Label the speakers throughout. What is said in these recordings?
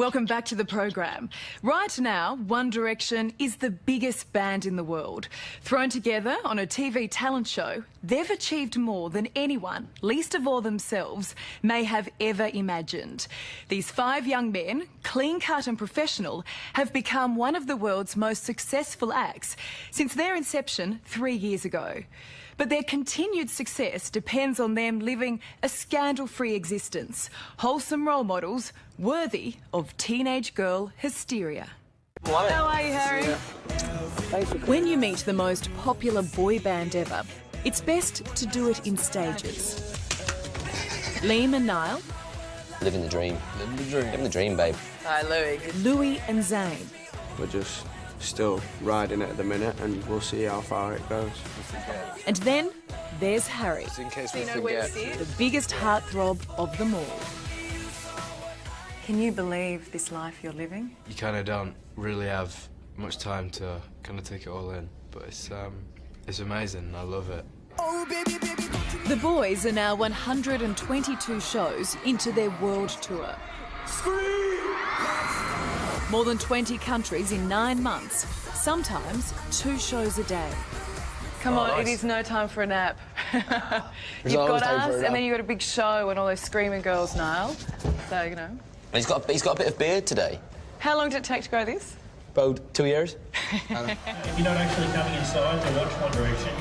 Speaker 1: Welcome back to the program. Right now, One Direction is the biggest band in the world. Thrown together on a TV talent show, they've achieved more than anyone, least of all themselves, may have ever imagined. These 5 young men, clean-cut and professional, have become one of the world's most successful acts since their inception 3 years ago. But their continued success depends on them living a scandal-free existence, wholesome role models worthy of teenage girl hysteria. How are you, Harry? When you meet the most popular boy band ever, it's best to do it in stages. Liam and Niall.
Speaker 2: Living the dream. Living the dream. Living the dream, babe.
Speaker 1: Hi, Louis. Louis and Zane.
Speaker 3: We're just still riding it at the minute and we'll see how far it goes.
Speaker 1: And then there's Harry,
Speaker 4: Just in case we forget.
Speaker 1: the biggest heartthrob of them all.
Speaker 5: Can you believe this life you're living?
Speaker 4: You kind of don't really have much time to kind of take it all in, but it's amazing. I love it.
Speaker 1: The boys are now 122 shows into their world tour. More than 20 countries in 9 months, sometimes 2 shows a day.
Speaker 5: Come on,
Speaker 4: nice.
Speaker 5: it is no time for a nap. You've got us, and then you've got a big show and all those screaming girls, Niall. So, you know.
Speaker 2: He's got a bit of beard today.
Speaker 5: How long did it take to grow this?
Speaker 2: About 2 years.
Speaker 6: If you're not actually coming inside to watch One Direction,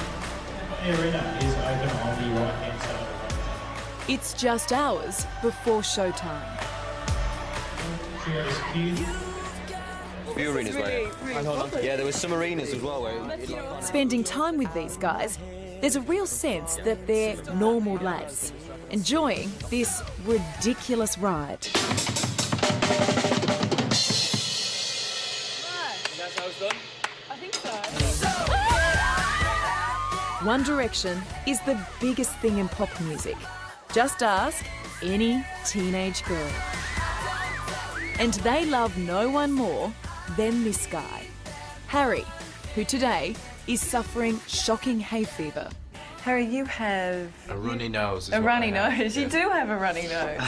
Speaker 6: the arena is open on the right-hand side of the road.
Speaker 1: It's just hours before showtime.
Speaker 2: Few arenas where... Yeah, there was some arenas as well where...
Speaker 1: Spending time with these guys, there's a real sense that they're normal lads, enjoying this ridiculous ride.
Speaker 4: That's how it's done?
Speaker 5: I think so.
Speaker 1: One Direction is the biggest thing in pop music. Just ask any teenage girl. And they love no one more than this guy, Harry, who today is suffering shocking hay fever.
Speaker 5: Harry, you have...
Speaker 4: A runny nose.
Speaker 5: A runny nose. You do have a runny nose.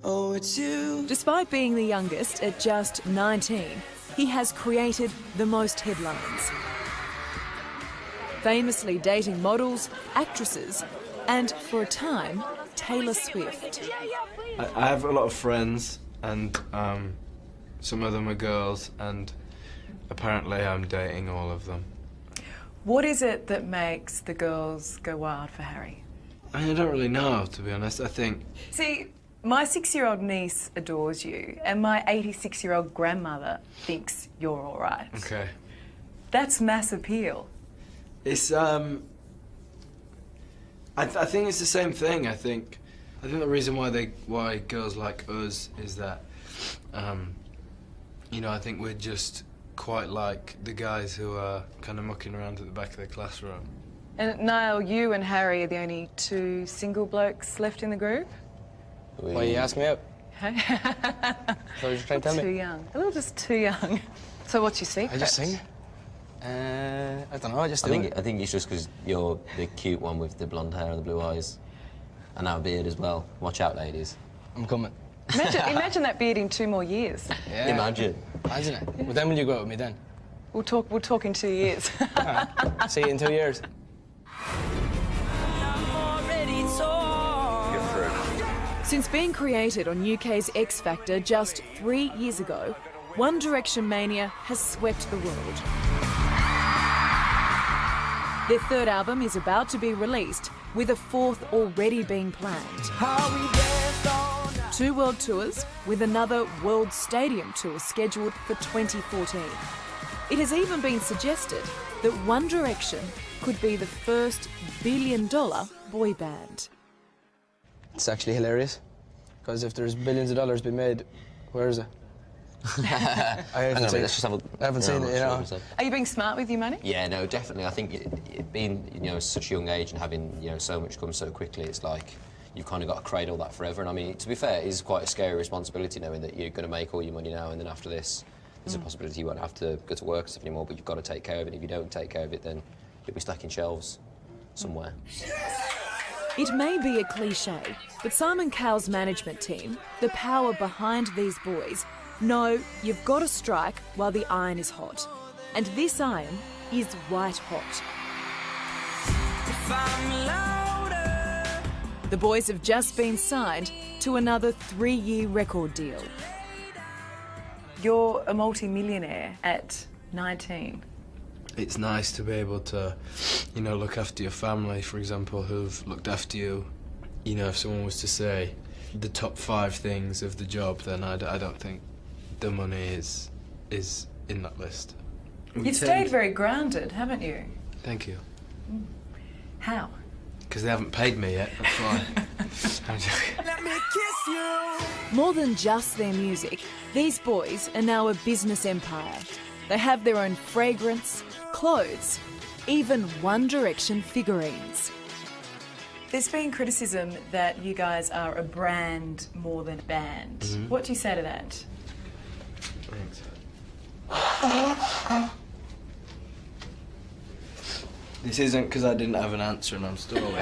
Speaker 3: Oh, it's you.
Speaker 1: Despite being the youngest at just 19, he has created the most headlines. Famously dating models, actresses, and, for a time, Taylor Swift.
Speaker 4: I have a lot of friends, and some of them are girls, and apparently I'm dating all of them.
Speaker 5: What is it that makes the girls go wild for Harry?
Speaker 4: I mean, I don't really know, to be honest. I think...
Speaker 5: See, my 6-year-old niece adores you, and my 86-year-old grandmother thinks you're all right.
Speaker 4: Okay.
Speaker 5: That's mass appeal.
Speaker 4: It's, I think it's the same thing. I think the reason why girls like us is that, you know, I think we're just quite like the guys who are kind of mucking around at the back of the classroom.
Speaker 5: And Niall, you and Harry are the only 2 single blokes left in the group?
Speaker 2: Why are you asking me out?
Speaker 5: Hey?
Speaker 2: So you're trying to tell
Speaker 5: Too
Speaker 2: me?
Speaker 5: young. A little just too young. So what's your secret?
Speaker 7: I just sing. I don't know, I just do it.
Speaker 2: I think it's just because you're the cute one with the blonde hair and the blue eyes. And now a beard as well. Watch out, ladies.
Speaker 7: I'm coming.
Speaker 5: Imagine that beard in 2 more years.
Speaker 7: Yeah.
Speaker 2: Imagine.
Speaker 7: Imagine it. Well, then will you go out with me then?
Speaker 5: We'll talk in 2 years.
Speaker 7: See you in 2 years.
Speaker 1: Since being created on UK's X Factor just 3 years ago, One Direction mania has swept the world. Their 3rd album is about to be released, with a 4th already being planned. 2 world tours, with another world stadium tour scheduled for 2014. It has even been suggested that One Direction could be the first billion-dollar boy band.
Speaker 7: It's actually hilarious, because if there's billions of dollars being made, where is it? I haven't seen it, you know.
Speaker 5: Are you being smart with your money?
Speaker 2: Yeah, no, definitely. I think it being, you know, such a young age and having, you know, so much come so quickly, it's like you've kind of got to cradle that forever. And I mean, to be fair, it is quite a scary responsibility knowing that you're going to make all your money now and then after this, there's a possibility you won't have to go to work and stuff anymore, but you've got to take care of it. If you don't take care of it, then you'll be stuck in shelves somewhere.
Speaker 1: It may be a cliche, but Simon Cowell's management team, the power behind these boys, know you've got to strike while the iron is hot. And this iron is white hot. The boys have just been signed to another 3-year record deal.
Speaker 5: You're a multi-millionaire at 19.
Speaker 4: It's nice to be able to, you know, look after your family, for example, who've looked after you. You know, if someone was to say the top 5 things of the job, then I don't think the money is in that list.
Speaker 5: You've stayed very grounded, haven't you?
Speaker 4: Thank you.
Speaker 5: How?
Speaker 4: Because they haven't paid me yet, that's why. I'm joking.
Speaker 8: Let me kiss you.
Speaker 1: More than just their music, these boys are now a business empire. They have their own fragrance, clothes, even One Direction figurines.
Speaker 5: There's been criticism that you guys are a brand more than a band.
Speaker 4: Mm-hmm.
Speaker 5: What do you say to that?
Speaker 4: Thanks. This isn't because I didn't have an answer and I'm stalling.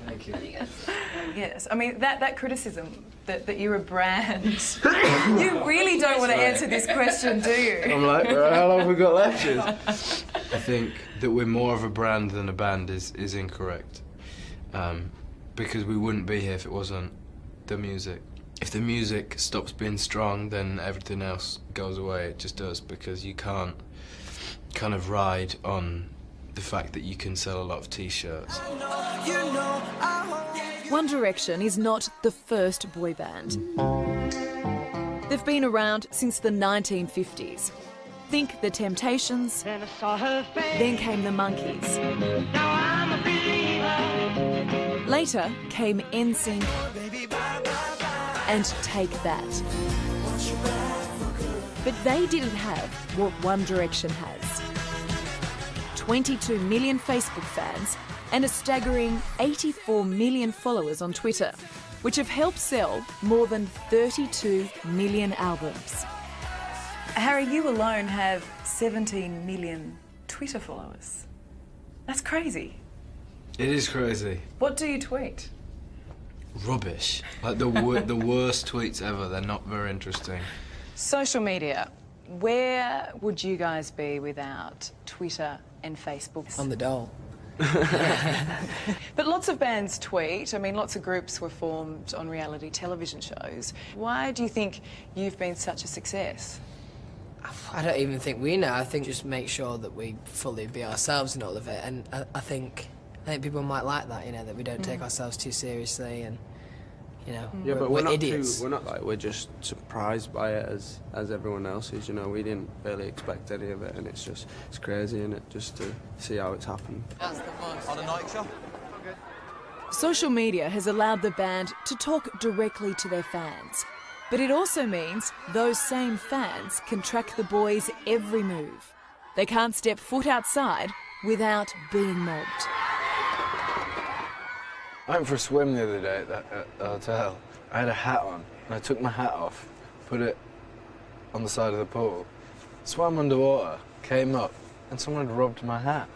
Speaker 4: Thank you.
Speaker 5: Yes, I mean, that criticism that you're a brand, you really don't want to answer this question, do you?
Speaker 4: I'm like, how long have we got left? I think that we're more of a brand than a band is incorrect. Because we wouldn't be here if it wasn't the music. If the music stops being strong, then everything else goes away. It just does, because you can't kind of ride on the fact that you can sell a lot of t-shirts.
Speaker 1: One Direction is not the first boy band. They've been around since the 1950s. Think the Temptations, then came the Monkees. Later came NSYNC and Take That. But they didn't have what One Direction has. 22 million Facebook fans and a staggering 84 million followers on Twitter, which have helped sell more than 32 million albums.
Speaker 5: Harry, you alone have 17 million Twitter followers. That's crazy.
Speaker 4: It is crazy.
Speaker 5: What do you tweet?
Speaker 4: Rubbish. Like the worst tweets ever. They're not very interesting.
Speaker 5: Social media. Where would you guys be without Twitter and Facebook?
Speaker 7: On the dole.
Speaker 5: But lots of bands tweet. I mean, lots of groups were formed on reality television shows. Why do you think you've been such a success?
Speaker 7: I don't even think we know. I think just make sure that we fully be ourselves in all of it. And I think people might like that, you know, that we don't take ourselves too seriously and, you know,
Speaker 3: Yeah, but
Speaker 7: we're
Speaker 3: not
Speaker 7: idiots.
Speaker 3: we're not like, we're just surprised by it as everyone else is, you know. We didn't really expect any of it, and it's crazy, isn't it, just to see how it's happened.
Speaker 8: On a night show.
Speaker 1: Social media has allowed the band to talk directly to their fans. But it also means those same fans can track the boys' every move. They can't step foot outside without being mobbed.
Speaker 4: I went for a swim the other day at the hotel. I had a hat on, and I took my hat off, put it on the side of the pool, swam underwater, came up, and someone had robbed my hat.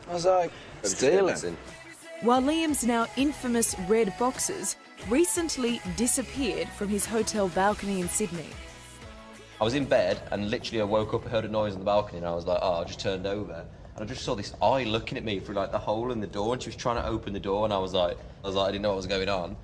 Speaker 4: I was like, stealing.
Speaker 1: While Liam's now infamous red boxers recently disappeared from his hotel balcony in Sydney.
Speaker 2: I was in bed and literally I woke up and heard a noise on the balcony and I was like, oh, I just turned over. And I just saw this eye looking at me through like the hole in the door, and she was trying to open the door, and I was like, I didn't know what was going on.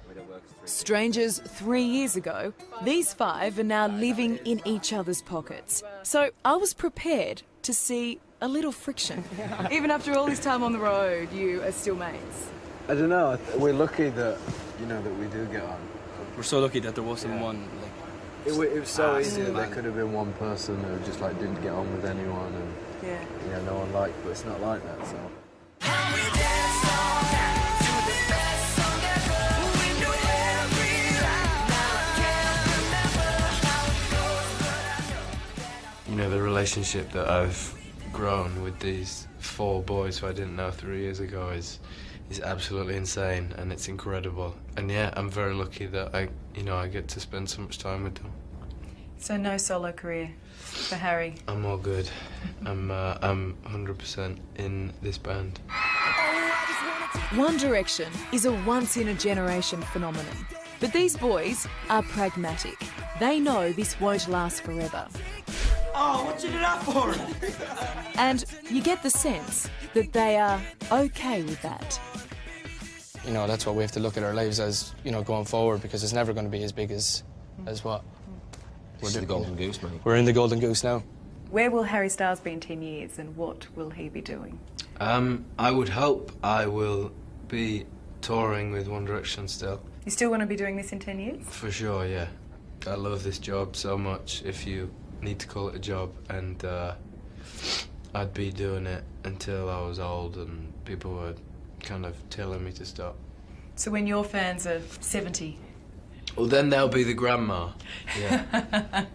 Speaker 1: Strangers 3 years ago, these five are now living in each other's pockets. So I was prepared to see a little friction.
Speaker 5: Even after all this time on the road, you are still mates.
Speaker 4: I don't know, we're lucky that, you know, that we do get on.
Speaker 9: We're so lucky that there wasn't one, like...
Speaker 4: It was so easy that there could have been one person who just, like, didn't get on with anyone and, you know, no one liked, but it's not like that, so... You know, the relationship that I've grown with these 4 boys who I didn't know 3 years ago is absolutely insane, and it's incredible. And yeah, I'm very lucky that I get to spend so much time with them.
Speaker 5: So no solo career for Harry?
Speaker 4: I'm all good. I'm 100% in this band.
Speaker 8: Oh,
Speaker 1: One Direction is a once-in-a-generation phenomenon. But these boys are pragmatic. They know this won't last forever.
Speaker 8: Oh, what you do that for?
Speaker 1: And you get the sense that they are okay with that.
Speaker 9: You know, that's what we have to look at our lives as, you know, going forward, because it's never going to be as big as what
Speaker 2: We're the golden goose, mate.
Speaker 9: we're in the golden goose now.
Speaker 5: Where will Harry Styles be in 10 years and what will he be doing?
Speaker 4: I would hope I will be touring with One Direction still.
Speaker 5: You still want to be doing this in 10 years?
Speaker 4: For sure, yeah. I love this job so much, if you need to call it a job, and I'd be doing it until I was old and people were kind of telling me to stop.
Speaker 5: So when your fans are 70?
Speaker 4: Well, then they'll be the grandma, yeah.